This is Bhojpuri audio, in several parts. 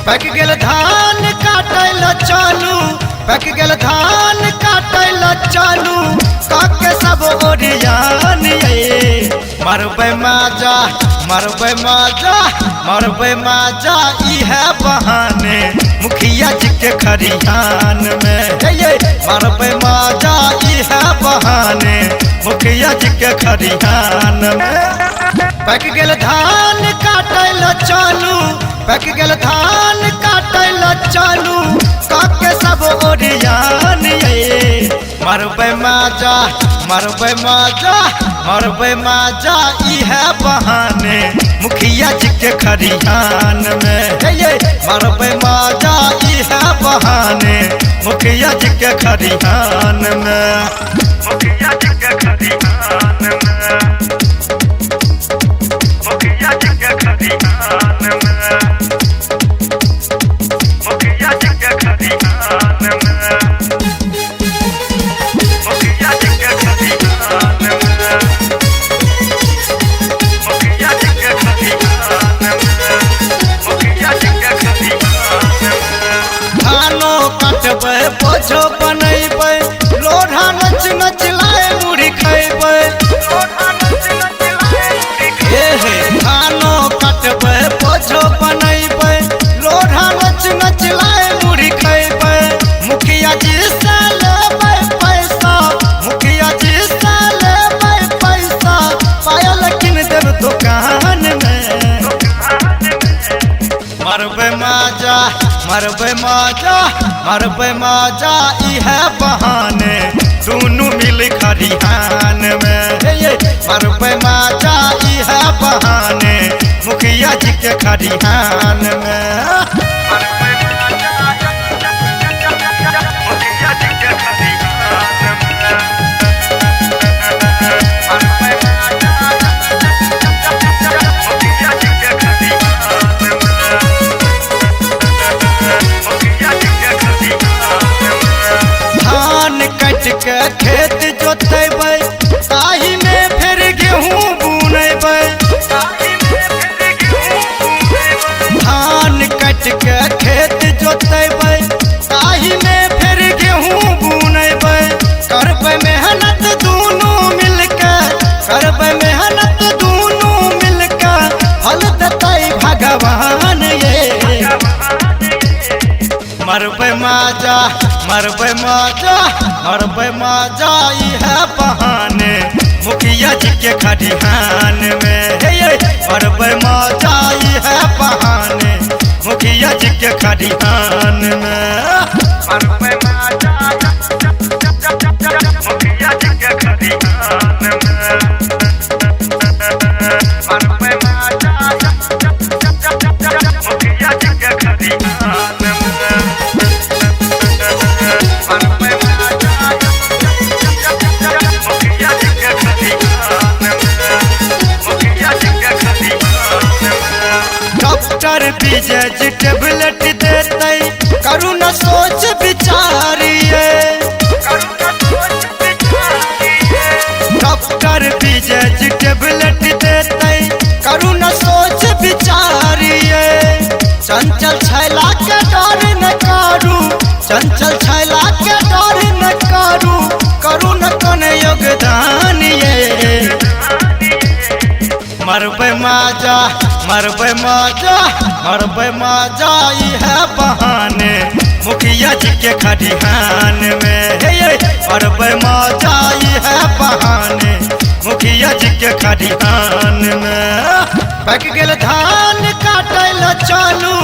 पक गेल धान काटल चालू, पक गेल धान काटल चालू, काके सब ओरियान ये मरबै माजा, मरबै माजा, मरबै माजा, इहे बहाने मुखिया जी के खरियान में ये मरबै माजा, इहे बहाने मुखिया जी के खरियान में। पक गेल धान काटल चालू, पक गेल धान काटल चालू, काके सब ओरियान ये मरबै माजा, मरबै माजा, मरबै माजा, इहे बहाने मुखिया जी के खरियान में ये मरबै माजा, इहे बहाने मुखिया जी के खरियान में, मुखिया जी के खरियान में, मुखिया जी के खरियान में, मुखिया जी के खरियान में, मुखिया जी के खरियान में, मुखिया जी के खरियान में, मुखिया जी के खरियान में। धानो काटबै बोझो बनैबै, लोढ़ा नच नच लाए मुड़ी खैबै, धानो काटबै बोझो बनैबै, लोढ़ा नच नच लाए मुड़ी खैबै, मुखिया जी से लेबै पैसा, मुखिया जी से लेबै पैसा, पायल किन देब दुकान में मरबै माजा, मरबै माजा, मरबै माजा, इहे बहाने दुनू मिल खरियान में ये मरबै माजा, इहे बहाने मुखिया जी के खरियान में, मरबै माजा, मुखिया जी के खरियान में, मरबै माजा, मुखिया जी के खरियान में, मुखिया जी के खरियान में। धान कट के खेत जोतैबै, ताही में फिर गेहूं बुनैबै, धान कट के खेत जोतैबै, ताही में फिर गेहूं बुनैबै, करबै मेहनत दूनू मिलके, करबै मेहनत दूनू मिलके, फल देतै भगवान ये मरबै माजा, मरबै माजा, मरबै माजा, इहे बहाने मुखिया जी के खरियान में ये मरबै माजा, इहे बहाने मुखिया जी के खरियान में, मरबै माजा, मुखिया जी के खरियान में, मरबै माजा, मुखिया जी के खरियान में, मरबै माजा, मुखिया जी के खरियान में, मुखिया जी के खरियान में। डॉक्टर विजय जी टेबलेट देतै, करू न सोच विचारिए, डॉक्टर विजय जी टेबलेट देतै, करू न सोच विचारिए, चंचल छैला के डर न करू, चंचल छैला के डर न करू, करू न कने योगदान ये मरबै माजा, मरबै माजा, मरबै माजा, इहे बहाने मुखिया जी के खरियान में ये मरबै माजा, इहे बहाने मुखिया जी के खरियान में। पक गेल धान काटल चालू,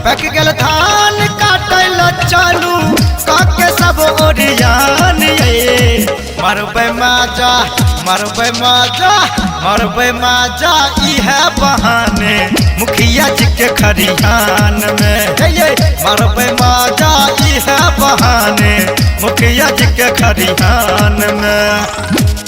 पक गेल धान काटल चालू, काके सब ओरियान ये मरबै माजा, मरबै माजा, मरबै माजा, इहे बहाने मुखिया जी के खरियान में ये मरबै माजा, इहे बहाने मुखिया जी के खरियान में।